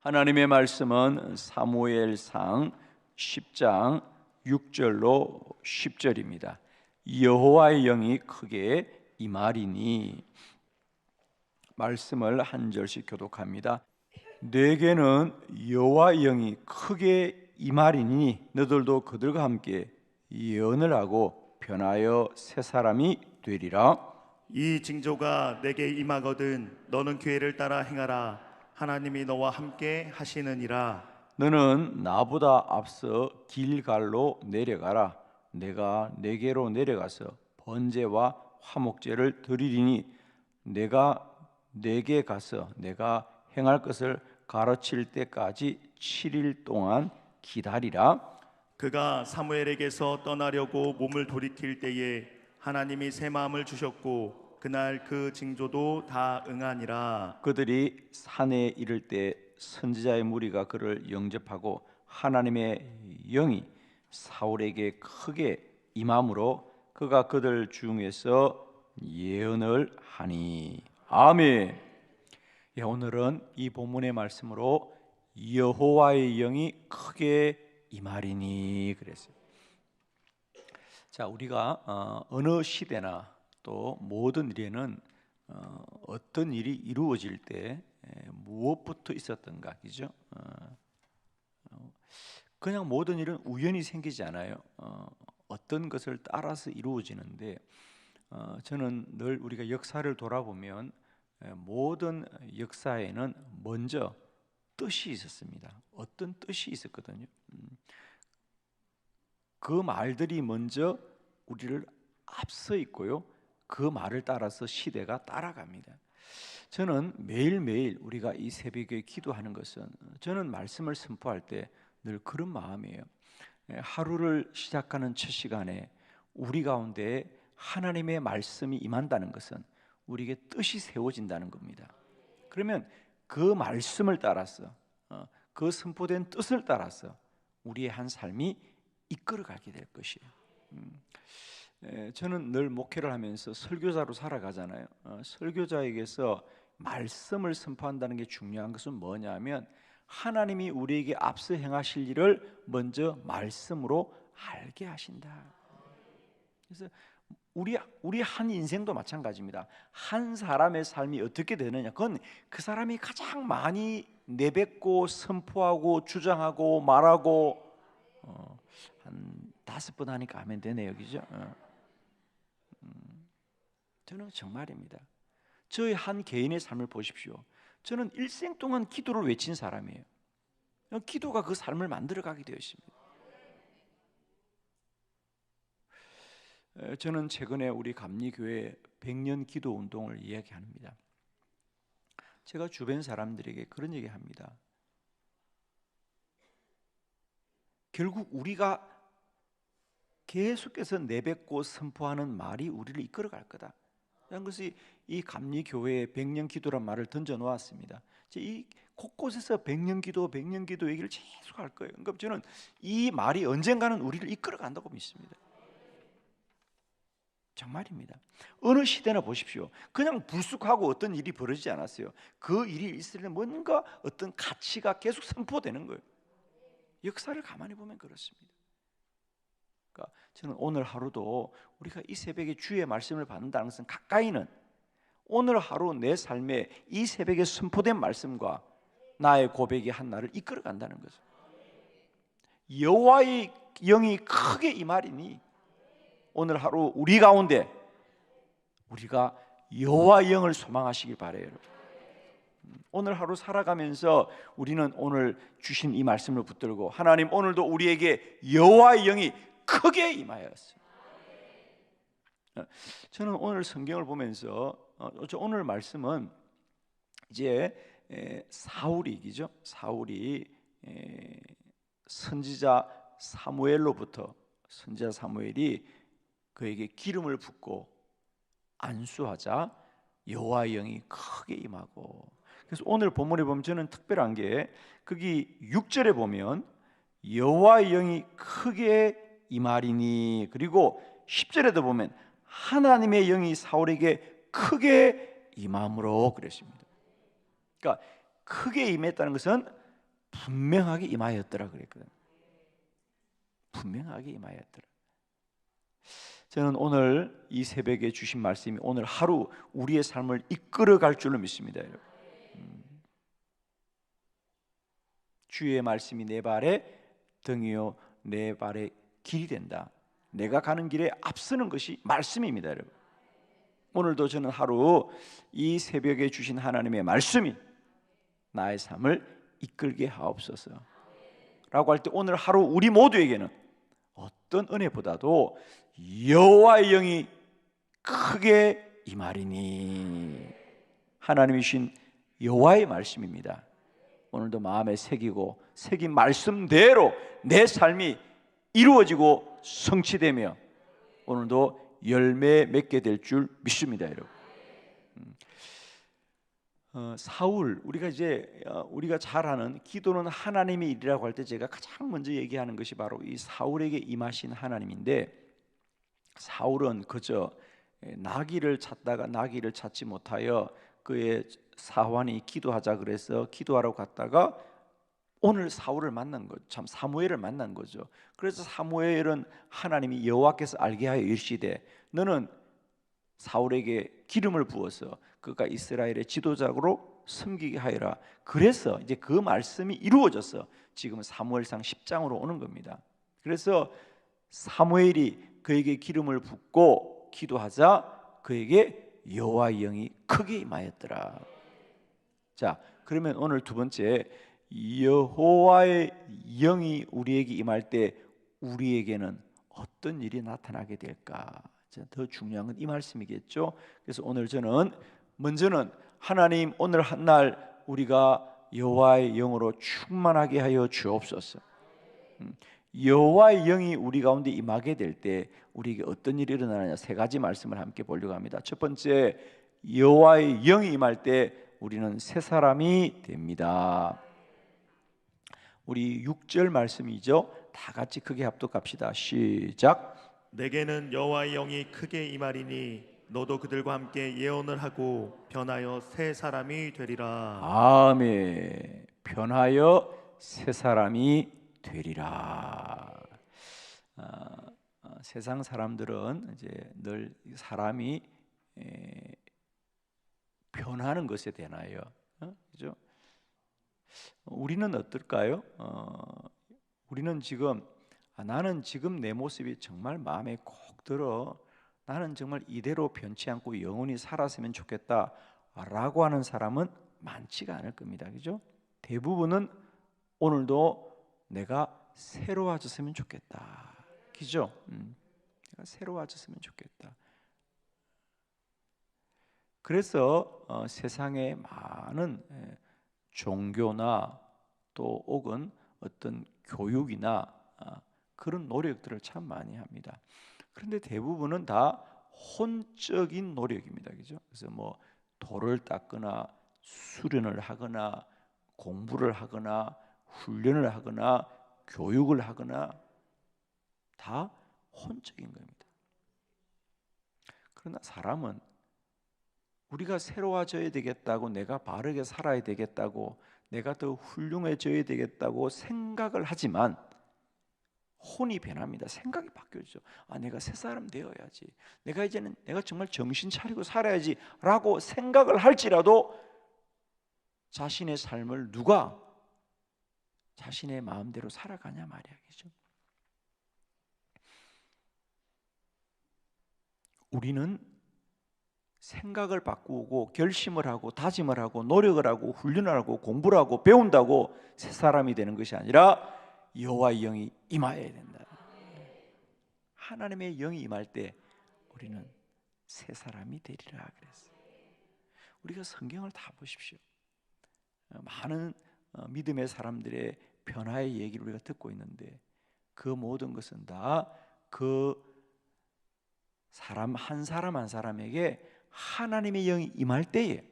하나님의 말씀은 사무엘상 10장 6절로 10절입니다. 여호와의 영이 크게 임하리니. 말씀을 한 절씩 교독합니다. 내게는 여호와의 영이 크게 임하리니 너들도 그들과 함께 예언을 하고 변하여 새 사람이 되리라. 이 징조가 내게 임하거든 너는 기회를 따라 행하라. 하나님이 너와 함께 하시느니라. 너는 나보다 앞서 길갈로 내려가라. 내가 내게로 내려가서 번제와 화목제를 드리리니 내가 내게 가서 내가 행할 것을 가르칠 때까지 7일 동안 기다리라. 그가 사무엘에게서 떠나려고 몸을 돌이킬 때에 하나님이 새 마음을 주셨고 그날 그 징조도 다 응하니라. 그들이 산에 이를 때 선지자의 무리가 그를 영접하고 하나님의 영이 사울에게 크게 임함으로 그가 그들 중에서 예언을 하니. 아멘. 오늘은 이 본문의 말씀으로 여호와의 영이 크게 임하리니 그랬어요. 자, 우리가 어느 시대나 또 모든 일에는 어떤 일이 이루어질 때 무엇부터 있었던가, 그죠? 그냥 모든 일은 우연히 생기지 않아요. 어떤 것을 따라서 이루어지는데 저는 늘 우리가 역사를 돌아보면 모든 역사에는 먼저 뜻이 있었습니다. 어떤 뜻이 있었거든요. 그 말들이 먼저 우리를 앞서 있고요. 그 말을 따라서 시대가 따라갑니다. 저는 매일매일 우리가 이 새벽에 기도하는 것은 저는 말씀을 선포할 때 늘 그런 마음이에요. 하루를 시작하는 첫 시간에 우리 가운데 하나님의 말씀이 임한다는 것은 우리에게 뜻이 세워진다는 겁니다. 그러면 그 말씀을 따라서 그 선포된 뜻을 따라서 우리의 한 삶이 이끌어가게 될 것이에요. 저는 늘 목회를 하면서 설교자로 살아가잖아요. 설교자에게서 말씀을 선포한다는 게 중요한 것은 뭐냐면 하나님이 우리에게 앞서 행하실 일을 먼저 말씀으로 알게 하신다. 그래서 우리 한 인생도 마찬가지입니다. 한 사람의 삶이 어떻게 되느냐, 그건 그 사람이 가장 많이 내뱉고 선포하고 주장하고 말하고 한 5번 하니까 하면 되네요, 그죠? 저는 정말입니다. 저의 한 개인의 삶을 보십시오. 저는 일생 동안 기도를 외친 사람이에요. 기도가 그 삶을 만들어가게 되어 있습니다. 저는 최근에 우리 감리교회 100년 기도 운동을 이야기합니다. 제가 주변 사람들에게 그런 얘기합니다. 결국 우리가 계속해서 내뱉고 선포하는 말이 우리를 이끌어갈 거다. 그런 것이 이 감리교회의 100년 기도란 말을 던져 놓았습니다. 이 곳곳에서 100년 기도 얘기를 계속 할 거예요. 그러니까 저는 이 말이 언젠가는 우리를 이끌어간다고 믿습니다. 정말입니다. 어느 시대나 보십시오. 그냥 불쑥하고 어떤 일이 벌어지지 않았어요. 그 일이 있을 때 뭔가 어떤 가치가 계속 선포되는 거예요. 역사를 가만히 보면 그렇습니다. 그러니까 저는 오늘 하루도 우리가 이 새벽에 주의 말씀을 받는다는 것은 가까이는 오늘 하루 내 삶에 이 새벽에 선포된 말씀과 나의 고백이 한 나를 이끌어 간다는 거죠. 여호와의 영이 크게 임하리니 오늘 하루 우리 가운데 우리가 여호와의 영을 소망하시길 바라요. 오늘 하루 살아가면서 우리는 오늘 주신 이 말씀을 붙들고 하나님 오늘도 우리에게 여호와의 영이 크게 임하였어요. 저는 오늘 성경을 보면서 오늘 말씀은 이제 사울이죠. 사울이 선지자 사무엘로부터 선지자 사무엘이 그에게 기름을 붓고 안수하자 여호와의 영이 크게 임하고, 그래서 오늘 본문에 보면 저는 특별한 게 거기 6절에 보면 여호와의 영이 크게 임하리니, 그리고 10절에도 보면 하나님의 영이 사울에게 크게 임함으로 그랬습니다. 그러니까 크게 임했다는 것은 분명하게 임하였더라 그랬거든. 분명하게 임하였더라. 저는 오늘 이 새벽에 주신 말씀이 오늘 하루 우리의 삶을 이끌어갈 줄로 믿습니다, 여러분. 주의 말씀이 내 발의 등이요 내 발의 길이 된다. 내가 가는 길에 앞서는 것이 말씀입니다, 여러분. 오늘도 저는 하루 이 새벽에 주신 하나님의 말씀이 나의 삶을 이끌게 하옵소서 라고 할 때 오늘 하루 우리 모두에게는 어떤 은혜보다도 여호와의 영이 크게 임하리니 하나님이 주신 여호와의 말씀입니다. 오늘도 마음에 새긴 말씀대로 내 삶이 이루어지고 성취되며 오늘도 열매 맺게 될 줄 믿습니다, 여러분. 사울, 우리가 잘 아는 기도는 하나님의 일이라고 할 때 제가 가장 먼저 얘기하는 것이 바로 이 사울에게 임하신 하나님인데, 사울은 그저 나귀를 찾다가 나귀를 찾지 못하여 그의 사환이 기도하자 그래서 기도하러 갔다가 오늘 사울을 만난 것, 참 사무엘을 만난 거죠. 그래서 사무엘은 하나님이 여호와께서 알게 하여 이르시되 너는 사울에게 기름을 부어서 그가 이스라엘의 지도자로 섬기게 하여라. 그래서 이제 그 말씀이 이루어져서 지금 사무엘상 10장으로 오는 겁니다. 그래서 사무엘이 그에게 기름을 붓고 기도하자 그에게 여호와의 영이 크게 임하였더라. 자, 그러면 오늘 두 번째, 여호와의 영이 우리에게 임할 때 우리에게는 어떤 일이 나타나게 될까? 더 중요한 건 이 말씀이겠죠. 그래서 오늘 저는 먼저는 하나님 오늘 한날 우리가 여호와의 영으로 충만하게 하여 주옵소서. 여호와의 영이 우리 가운데 임하게 될 때 우리에게 어떤 일이 일어나느냐, 세 가지 말씀을 함께 보려고 합니다. 첫 번째, 여호와의 영이 임할 때 우리는 새 사람이 됩니다. 우리 6절 말씀이죠. 다 같이 크게 합독합시다. 시작. 내게는 여호와의 영이 크게 임하리니 너도 그들과 함께 예언을 하고 변하여 새 사람이 되리라. 아멘. 변하여 새 사람이 되리라. 세상 사람들은 이제 늘 사람이 변하는 것에 대하여, 그죠? 우리는 어떨까요? 우리는 지금 나는 지금 내 모습이 정말 마음에 콕 들어, 나는 정말 이대로 변치 않고 영원히 살았으면 좋겠다라고 하는 사람은 많지가 않을 겁니다. 그죠? 대부분은 오늘도 내가 새로워졌으면 좋겠다. 그죠? 내가 새로워졌으면 좋겠다. 그래서 세상에 많은 종교나 또 혹은 어떤 교육이나 그런 노력들을 참 많이 합니다. 그런데 대부분은 다 혼적인 노력입니다. 그죠? 그래서 뭐 돌을 닦거나 수련을 하거나 공부를 하거나 훈련을 하거나 교육을 하거나 다 혼적인 겁니다. 그러나 사람은 우리가 새로워져야 되겠다고, 내가 바르게 살아야 되겠다고, 내가 더 훌륭해져야 되겠다고 생각을 하지만 혼이 변합니다. 생각이 바뀌어지죠. 내가 새 사람 되어야지, 내가 이제는 내가 정말 정신 차리고 살아야지 라고 생각을 할지라도 자신의 삶을 누가 자신의 마음대로 살아가냐 말이야. 그죠? 우리는 생각을 바꾸고 결심을 하고 다짐을 하고 노력을 하고 훈련을 하고 공부를 하고 배운다고 새 사람이 되는 것이 아니라 여호와의 영이 임하여야 된다. 하나님의 영이 임할 때 우리는 새 사람이 되리라 그랬어요. 우리가 성경을 다 보십시오. 많은 믿음의 사람들의 변화의 얘기를 우리가 듣고 있는데 그 모든 것은 다 그 사람 한 사람 한 사람에게 하나님의 영이 임할 때에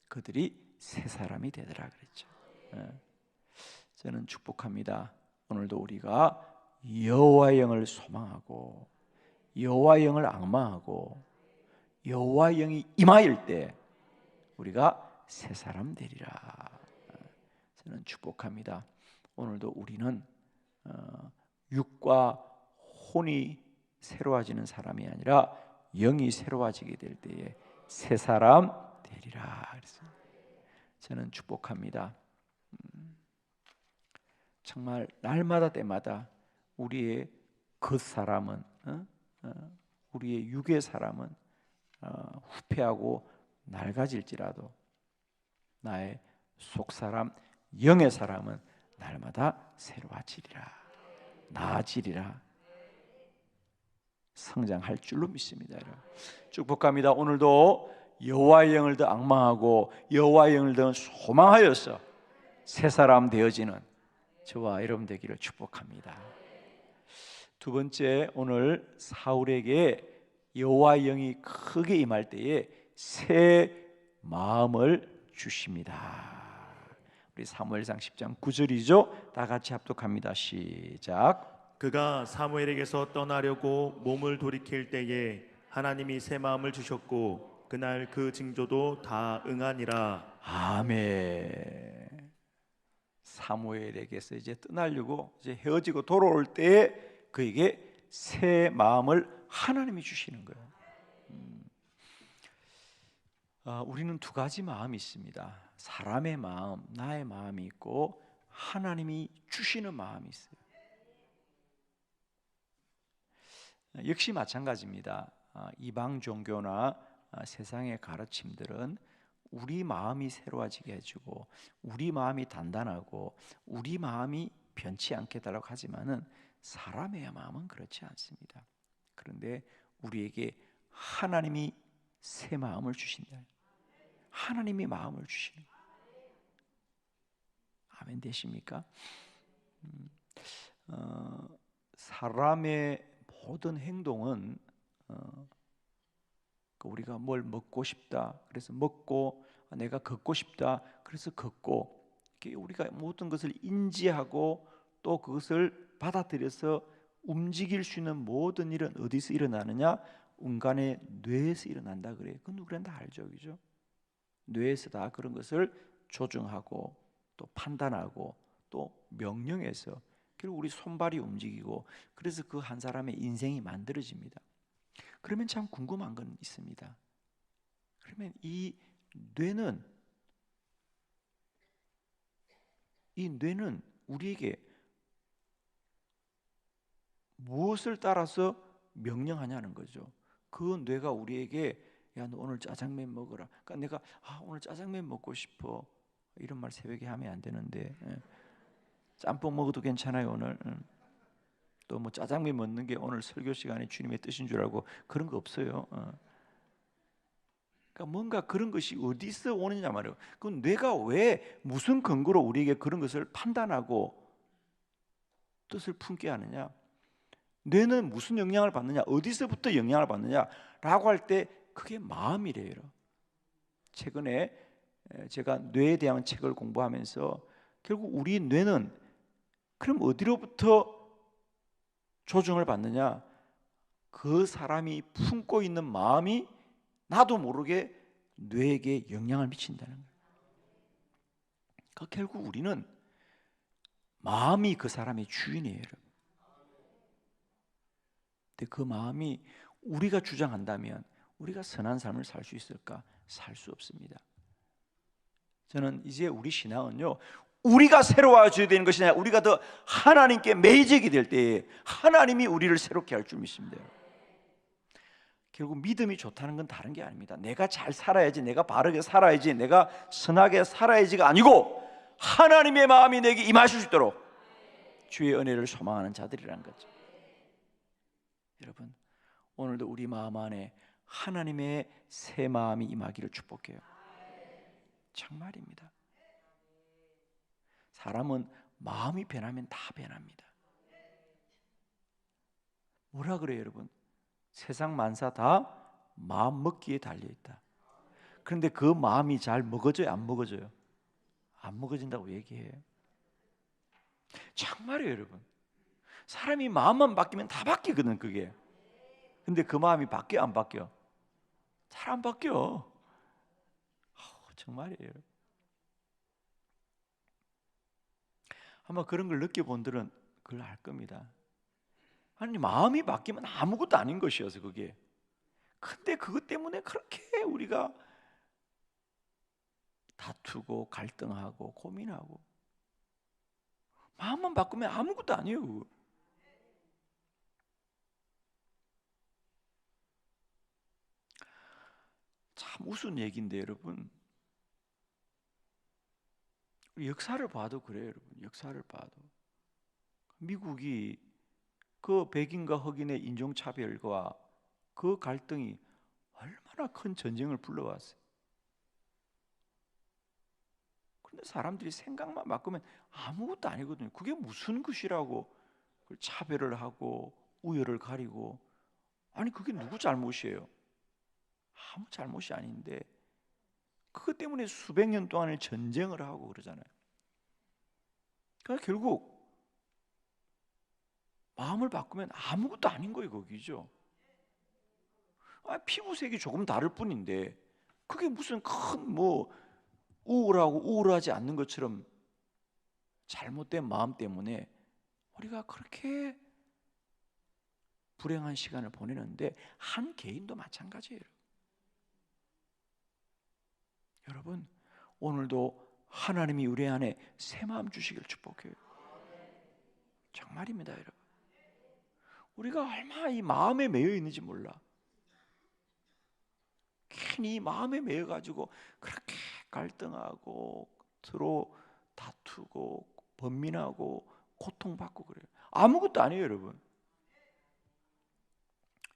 그들이 새 사람이 되더라 그랬죠. 저는 축복합니다. 오늘도 우리가 여호와의 영을 소망하고 여호와의 영을 앙망하고 여호와의 영이 임하일 때 우리가 새 사람 되리라. 저는 축복합니다. 오늘도 우리는 육과 혼이 새로워지는 사람이 아니라 영이 새로워지게 될 때에 새 사람 되리라 그랬습니다. 저는 축복합니다. 정말 날마다 때마다 우리의 겉사람은 우리의 육의 사람은 후패하고 낡아질지라도 나의 속사람 영의 사람은 날마다 새로워지리라, 나아지리라, 성장할 줄로 믿습니다. 여러분. 축복합니다. 오늘도 여호와의 영을 더 앙망하고 여호와의 영을 더 소망하여서 새 사람 되어지는 저와 여러분 되기를 축복합니다. 두 번째, 오늘 사울에게 여호와의 영이 크게 임할 때에 새 마음을 주십니다. 우리 사무엘상 10장 9절이죠. 다 같이 합독합니다. 시작. 그가 사무엘에게서 떠나려고 몸을 돌이킬 때에 하나님이 새 마음을 주셨고 그날 그 징조도 다 응하니라. 아멘. 사무엘에게서 이제 떠나려고 이제 헤어지고 돌아올 때 그에게 새 마음을 하나님이 주시는 거예요. 우리는 두 가지 마음이 있습니다. 사람의 마음, 나의 마음이 있고 하나님이 주시는 마음이 있어요. 역시 마찬가지입니다. 이방 종교나 세상의 가르침들은 우리 마음이 새로워지게 해주고 우리 마음이 단단하고 우리 마음이 변치 않게 해달라고 하지만은 사람의 마음은 그렇지 않습니다. 그런데 우리에게 하나님이 새 마음을 주신다. 하나님이 마음을 주시는 거예요. 아멘 되십니까? 사람의 모든 행동은 우리가 뭘 먹고 싶다 그래서 먹고, 내가 걷고 싶다 그래서 걷고, 우리가 모든 것을 인지하고 또 그것을 받아들여서 움직일 수 있는 모든 일은 어디서 일어나느냐? 인간의 뇌에서 일어난다 그래요. 그건 누구나 다 알죠, 그죠? 뇌에서 다 그런 것을 조정하고 또 판단하고 또 명령해서 결국 우리 손발이 움직이고, 그래서 그 한 사람의 인생이 만들어집니다. 그러면 참 궁금한 건 있습니다. 그러면 이 뇌는 우리에게 무엇을 따라서 명령하냐는 거죠. 그 뇌가 우리에게 야, 너 오늘 짜장면 먹어라. 그러니까 내가 오늘 짜장면 먹고 싶어. 이런 말 새벽에 하면 안 되는데, 짬뽕 먹어도 괜찮아요 오늘. 또 뭐 짜장면 먹는 게 오늘 설교 시간에 주님의 뜻인 줄 알고 그런 거 없어요. 그러니까 뭔가 그런 것이 어디서 오느냐 말이에요. 그 뇌가 왜 무슨 근거로 우리에게 그런 것을 판단하고 뜻을 품게 하느냐? 뇌는 무슨 영향을 받느냐? 어디서부터 영향을 받느냐라고 할 때 그게 마음이래요. 최근에 제가 뇌에 대한 책을 공부하면서 결국 우리 뇌는 그럼 어디로부터 조정을 받느냐? 그 사람이 품고 있는 마음이 나도 모르게 뇌에게 영향을 미친다는 거예요. 그러니까 결국 우리는 마음이 그 사람의 주인이에요, 여러분. 근데 그 마음이 우리가 주장한다면 우리가 선한 삶을 살 수 있을까? 살 수 없습니다. 저는 이제 우리 신앙은요, 우리가 새로워져야 되는 것이 아니라 우리가 더 하나님께 매이적이 될 때에 하나님이 우리를 새롭게 할 줄 믿습니다. 결국 믿음이 좋다는 건 다른 게 아닙니다. 내가 잘 살아야지, 내가 바르게 살아야지, 내가 선하게 살아야지가 아니고 하나님의 마음이 내게 임하실 수 있도록 주의 은혜를 소망하는 자들이라는 거죠. 여러분, 오늘도 우리 마음 안에 하나님의 새 마음이 임하기를 축복해요. 정말입니다. 사람은 마음이 변하면 다 변합니다. 뭐라 그래요, 여러분? 세상 만사 다 마음 먹기에 달려있다. 그런데 그 마음이 잘 먹어져요, 안 먹어져요? 안 먹어진다고 얘기해요. 정말이에요, 여러분. 사람이 마음만 바뀌면 다 바뀌거든, 그게. 근데 그 마음이 바뀌어, 안 바뀌어? 잘 안 바뀌어. 정말이에요. 아마 그런 걸 느껴본 들은 그걸 알 겁니다. 아니 마음이 바뀌면 아무것도 아닌 것이어서 그게. 근데 그것 때문에 그렇게 우리가 다투고 갈등하고 고민하고 마음만 바꾸면 아무것도 아니에요. 그거. 참 우스운 얘기인데 여러분, 우리 역사를 봐도 그래요. 여러분, 역사를 봐도 미국이 그 백인과 흑인의 인종차별과 그 갈등이 얼마나 큰 전쟁을 불러왔어요. 근데 사람들이 생각만 바꾸면 아무것도 아니거든요. 그게 무슨 것이라고 그걸 차별을 하고 우열을 가리고. 아니 그게 누구 잘못이에요? 아무 잘못이 아닌데 그것 때문에 수백 년 동안을 전쟁을 하고 그러잖아요. 그러니까 결국 마음을 바꾸면 아무것도 아닌 거예요. 거기죠. 피부색이 조금 다를 뿐인데 그게 무슨 큰 뭐 우울하고 우울하지 않는 것처럼 잘못된 마음 때문에 우리가 그렇게 불행한 시간을 보내는데 한 개인도 마찬가지예요. 여러분, 오늘도 하나님이 우리 안에 새 마음 주시기를 축복해요. 정말입니다, 여러분. 우리가 얼마나 이 마음에 매여 있는지 몰라. 괜히 마음에 매여 가지고 그렇게 갈등하고 서로 다투고 번민하고 고통받고 그래요. 아무것도 아니에요, 여러분.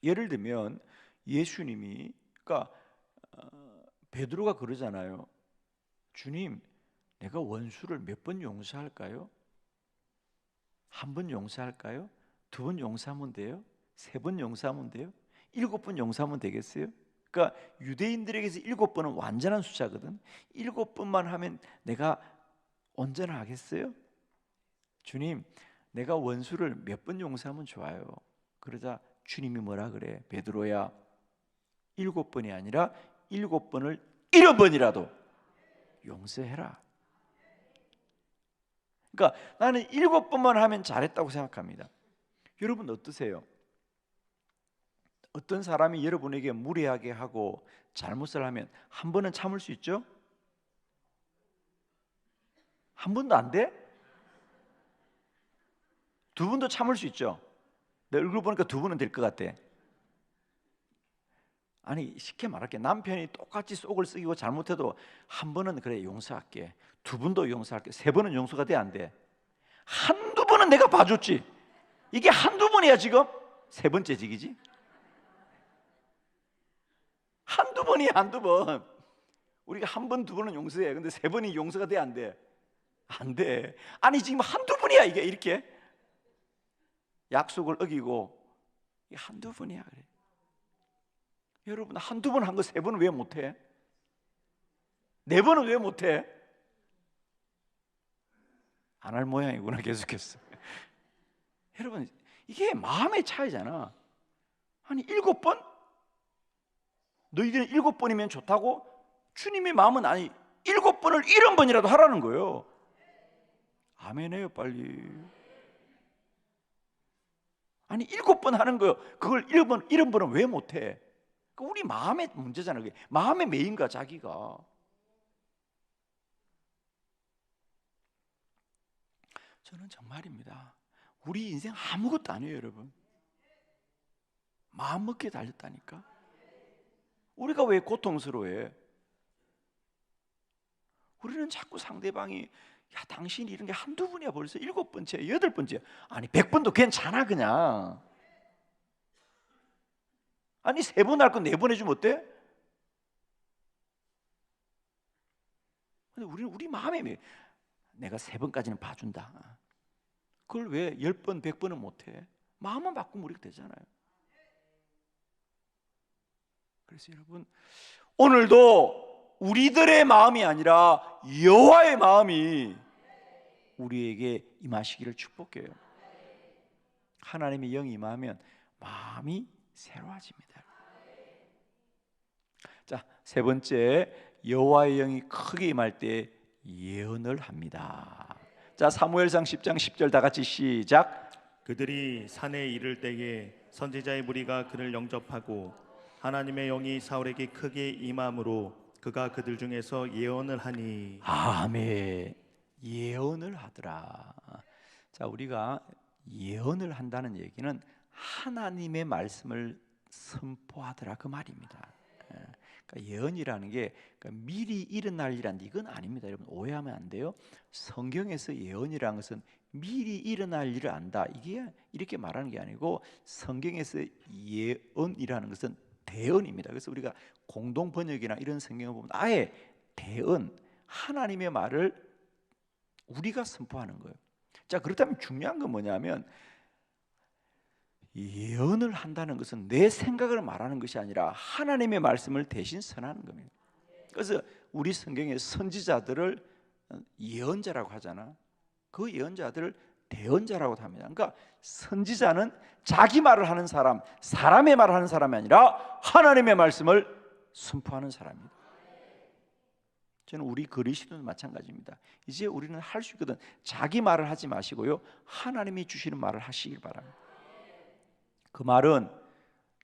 예를 들면 예수님이 그러니까 베드로가 그러잖아요. 주님, 내가 원수를 몇 번 용서할까요? 한 번 용서할까요? 두 번 용서하면 돼요? 세 번 용서하면 돼요? 7번 용서하면 되겠어요? 그러니까 유대인들에게서 7번은 완전한 숫자거든. 7번만 하면 내가 온전하겠어요? 주님, 내가 원수를 몇 번 용서하면 좋아요? 그러자 주님이 뭐라 그래? 베드로야, 7번이 아니라 7번을 7번이라도 용서해라. 그러니까 나는 7번만 하면 잘했다고 생각합니다. 여러분 어떠세요? 어떤 사람이 여러분에게 무례하게 하고 잘못을 하면 한 번은 참을 수 있죠? 한 번도 안 돼? 두 번도 참을 수 있죠? 내 얼굴 보니까 두 번은 될 것 같아. 아니 쉽게 말할게. 남편이 똑같이 속을 썩이고 잘못해도 한 번은 그래 용서할게, 두 번도 용서할게, 세 번은 용서가 돼 안 돼? 한두 번은 내가 봐줬지. 이게 한두 번이야 지금? 세 번째 직이지? 한두 번이야 한두 번. 우리가 한 번, 두 번은 용서해. 근데 세 번이 용서가 돼 안 돼? 안 돼. 아니 지금 한두 번이야 이게 이렇게 약속을 어기고 이게 한두 번이야 그래. 여러분 한두 번 한 거 세 번은 왜 못해? 네 번은 왜 못해? 안 할 모양이구나 계속해서. 여러분 이게 마음의 차이잖아. 아니 7번? 너희들은 7번이면 좋다고? 주님의 마음은 아니 7번을 70번이라도 하라는 거예요. 아멘해요 빨리. 아니 7번 하는 거요. 그걸 70번은 왜 못해? 우리 마음의 문제잖아요. 마음의 매인가 자기가. 저는 정말입니다. 우리 인생 아무것도 아니에요 여러분. 마음 먹기에 달렸다니까. 우리가 왜 고통스러워해? 우리는 자꾸 상대방이 야 당신이 이런 게 한두 번이야 벌써 7번째 8번째 아니 100번도 괜찮아 그냥. 아니 3번 할 건 4번 해주면 어때? 근데 우리 마음에 내가 3번까지는 봐준다. 그걸 왜 10번 100번은 못해? 마음만 바꾸면 우리가 되잖아요. 그래서 여러분 오늘도 우리들의 마음이 아니라 여호와의 마음이 우리에게 임하시기를 축복해요. 하나님의 영이 임하면 마음이 새로워집니다. 자, 세 번째, 여호와의 영이 크게 임할 때 예언을 합니다. 자, 사무엘상 10장 10절 다 같이 시작. 그들이 산에 이를 때에 선지자의 무리가 그를 영접하고 하나님의 영이 사울에게 크게 임함으로 그가 그들 중에서 예언을 하니. 아멘. 예언을 하더라. 자, 우리가 예언을 한다는 얘기는 하나님의 말씀을 선포하더라 그 말입니다. 그러니까 예언이라는 게 그러니까 미리 일어날 일인데 이건 아닙니다. 여러분 오해하면 안 돼요. 성경에서 예언이라는 것은 미리 일어날 일을 안다, 이게 이렇게 말하는 게 아니고, 성경에서 예언이라는 것은 대언입니다. 그래서 우리가 공동 번역이나 이런 성경을 보면 아예 대언, 하나님의 말을 우리가 선포하는 거예요. 자, 그렇다면 중요한 건 뭐냐면 예언을 한다는 것은 내 생각을 말하는 것이 아니라 하나님의 말씀을 대신 선하는 겁니다. 그래서 우리 성경의 선지자들을 예언자라고 하잖아. 그 예언자들을 대언자라고 합니다. 그러니까 선지자는 자기 말을 하는 사람, 사람의 말을 하는 사람이 아니라 하나님의 말씀을 선포하는 사람입니다. 저는 우리 그리스도도 마찬가지입니다. 이제 우리는 할 수 있거든. 자기 말을 하지 마시고요, 하나님이 주시는 말을 하시길 바랍니다. 그 말은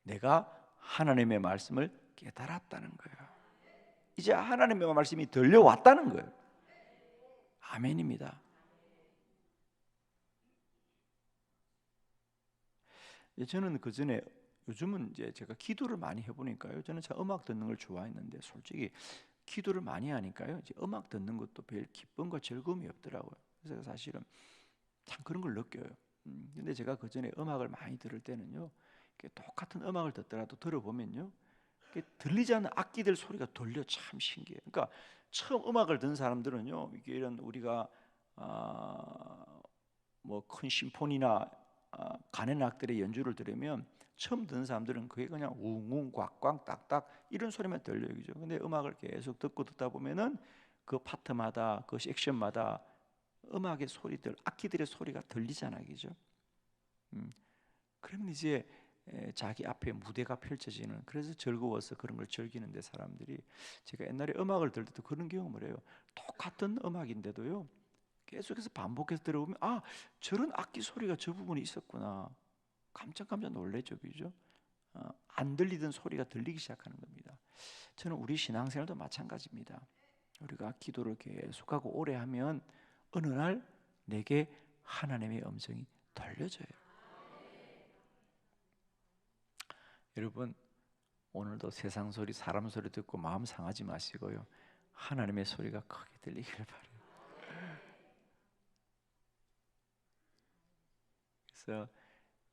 내가 하나님의 말씀을 깨달았다는 거예요. 이제 하나님의 말씀이 들려왔다는 거예요. 아멘입니다. 저는 그 전에, 요즘은 이제 제가 기도를 많이 해보니까요, 저는 참 음악 듣는 걸 좋아했는데 솔직히 기도를 많이 하니까요, 이제 음악 듣는 것도 별 기쁨과 즐거움이 없더라고요. 그래서 사실은 참 그런 걸 느껴요. 근데 제가 그 전에 음악을 많이 들을 때는요, 똑같은 음악을 듣더라도 들어보면요, 들리지 않는 악기들 소리가 들려. 참 신기해요. 그러니까 처음 음악을 듣는 사람들은요, 이게 이런 우리가 뭐 큰 심포니나 가는 악들의 연주를 들으면 처음 듣는 사람들은 그게 그냥 웅웅 꽉꽉 딱딱 이런 소리만 들려요, 그죠? 근데 음악을 계속 듣다 보면은 그 파트마다 그 섹션마다 음악의 소리들, 악기들의 소리가 들리잖아요, 그죠? 그러면 이제 자기 앞에 무대가 펼쳐지는, 그래서 즐거워서 그런 걸 즐기는데, 사람들이, 제가 옛날에 음악을 들을 때도 그런 경험을 해요. 똑같은 음악인데도요, 계속해서 반복해서 들어보면 아, 저런 악기 소리가 저 부분에 있었구나, 깜짝 놀래죠, 그죠? 안 들리던 소리가 들리기 시작하는 겁니다. 저는 우리 신앙생활도 마찬가지입니다. 우리가 기도를 계속하고 오래 하면 어느 날 내게 하나님의 음성이 들려져요. 여러분, 오늘도 세상 소리, 사람 소리 듣고 마음 상하지 마시고요, 하나님의 소리가 크게 들리길 바라요. 그래서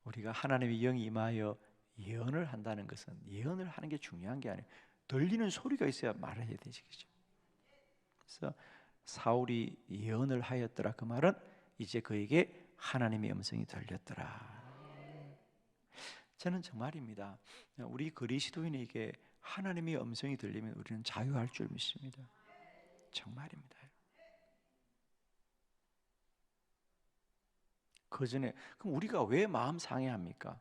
우리가 하나님의 영이 임하여 예언을 한다는 것은, 예언을 하는 게 중요한 게 아니에요. 들리는 소리가 있어야 말을 해야 되시겠죠. 그래서 사울이 예언을 하였더라, 그 말은 이제 그에게 하나님의 음성이 들렸더라. 저는 정말입니다. 우리 그리스도인에게 하나님의 음성이 들리면 우리는 자유할 줄 믿습니다. 정말입니다. 그 전에 그럼 우리가 왜 마음 상해합니까?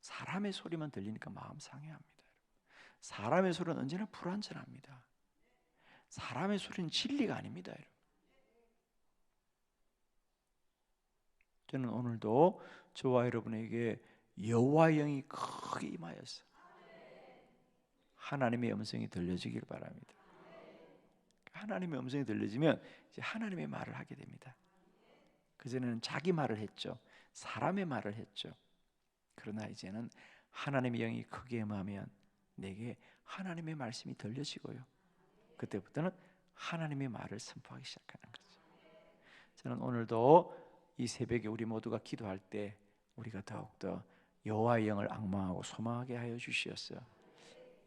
사람의 소리만 들리니까 마음 상해합니다. 사람의 소리는 언제나 불완전합니다. 사람의 소리는 진리가 아닙니다. 저는 오늘도 저와 여러분에게 여호와의 영이 크게 임하여서 하나님의 음성이 들려지길 바랍니다. 하나님의 음성이 들려지면 이제 하나님의 말을 하게 됩니다. 그전에는 자기 말을 했죠. 사람의 말을 했죠. 그러나 이제는 하나님의 영이 크게 임하면 내게 하나님의 말씀이 들려지고요, 그때부터는 하나님의 말을 선포하기 시작하는 거죠. 저는 오늘도 이 새벽에 우리 모두가 기도할 때 우리가 더욱더 여호와의 영을 앙망하고 소망하게 하여 주시옵소서.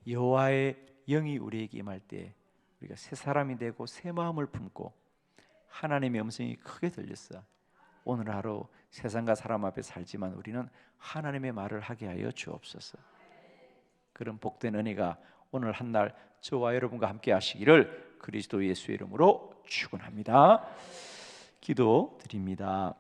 여호와의 영이 우리에게 임할 때 우리가 새 사람이 되고 새 마음을 품고 하나님의 음성이 크게 들렸어. 오늘 하루 세상과 사람 앞에 살지만 우리는 하나님의 말을 하게 하여 주옵소서. 그런 복된 은혜가 오늘 한날 저와 여러분과 함께 하시기를 그리스도 예수의 이름으로 축원합니다. 기도 드립니다.